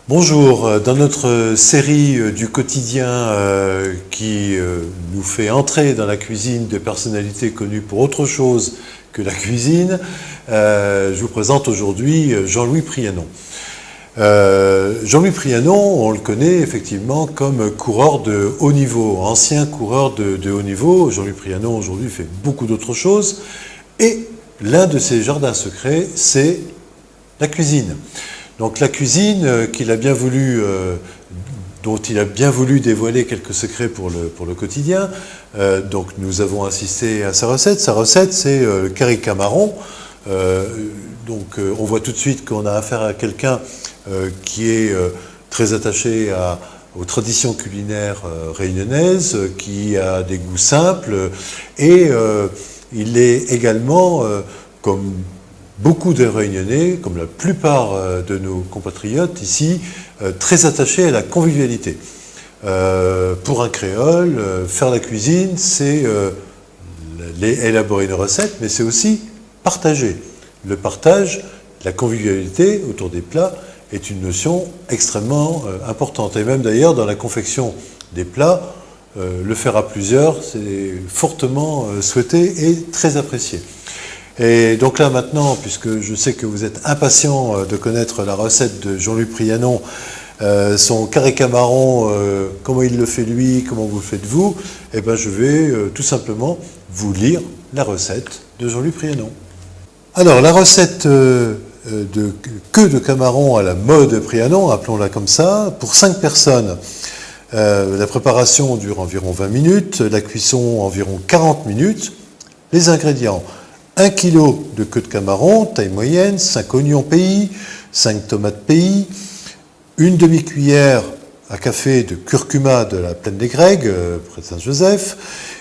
Bonjour, dans notre série du quotidien qui nous fait entrer dans la cuisine de personnalités connues pour autre chose que la cuisine, je vous présente aujourd'hui Jean-Louis Prianon. Jean-Louis Prianon, on le connaît effectivement comme coureur de haut niveau, ancien coureur de haut niveau. Jean-Louis Prianon aujourd'hui fait beaucoup d'autres choses et l'un de ses jardins secrets, c'est la cuisine. Donc la cuisine qu'il a bien voulu, dont il a bien voulu dévoiler quelques secrets pour le quotidien. Donc nous avons assisté à sa recette. Sa recette, c'est le curry camaron. On voit tout de suite qu'on a affaire à quelqu'un qui est très attaché aux traditions culinaires réunionnaises, qui a des goûts simples, et il est également, comme beaucoup de Réunionnais, comme la plupart de nos compatriotes ici, très attachés à la convivialité. Pour un créole, faire la cuisine, c'est élaborer une recette, mais c'est aussi partager. Le partage, la convivialité autour des plats est une notion extrêmement importante. Et même d'ailleurs, dans la confection des plats, le faire à plusieurs, c'est fortement souhaité et très apprécié. Et donc là maintenant, puisque je sais que vous êtes impatient de connaître la recette de Jean-Louis Prianon, son curry camaron, comment il le fait lui, comment vous le faites vous, eh bien je vais tout simplement vous lire la recette de Jean-Louis Prianon. Alors la recette de queue de camaron à la mode Prianon, appelons-la comme ça, pour 5 personnes. La préparation dure environ 20 minutes, la cuisson environ 40 minutes. Les ingrédients: 1 kg de queue de camaron, taille moyenne, 5 oignons pays, 5 tomates pays, une demi-cuillère à café de curcuma de la plaine des Grègues, près de Saint-Joseph,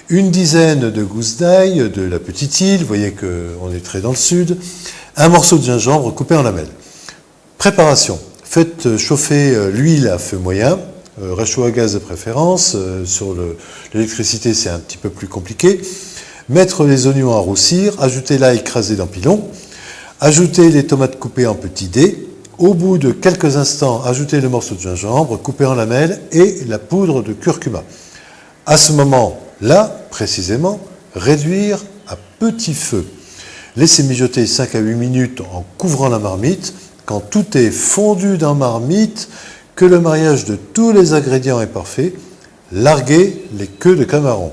une dizaine de gousses d'ail de la petite île, vous voyez qu'on est très dans le sud, un morceau de gingembre coupé en lamelles. Préparation: faites chauffer l'huile à feu moyen, réchaud à gaz de préférence, sur l'électricité c'est un petit peu plus compliqué. Mettre les oignons à roussir, ajouter l'ail écrasé dans pilon, ajouter les tomates coupées en petits dés. Au bout de quelques instants, ajouter le morceau de gingembre coupé en lamelles et la poudre de curcuma. À ce moment-là, précisément, réduire à petit feu. Laissez mijoter 5 à 8 minutes en couvrant la marmite. Quand tout est fondu dans la marmite, que le mariage de tous les ingrédients est parfait, larguez les queues de camaron.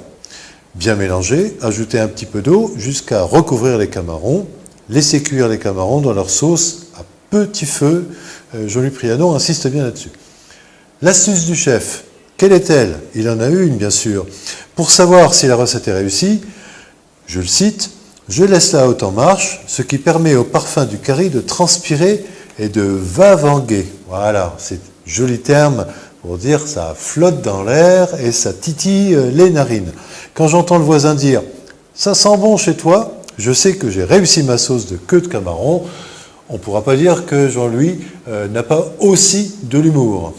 Bien mélanger, ajoutez un petit peu d'eau jusqu'à recouvrir les camarons. Laissez cuire les camarons dans leur sauce à petit feu. Jean-Louis Prianon insiste bien là-dessus. L'astuce du chef, quelle est-elle? Il en a une, bien sûr. Pour savoir si la recette est réussie, je le cite, « Je laisse la haute en marche, ce qui permet au parfum du curry de transpirer et de vavanguer. » Voilà, c'est joli terme pour dire ça flotte dans l'air et ça titille les narines. Quand j'entends le voisin dire « ça sent bon chez toi », je sais que j'ai réussi ma sauce de queue de camaron. On ne pourra pas dire que Jean-Louis n'a pas aussi de l'humour.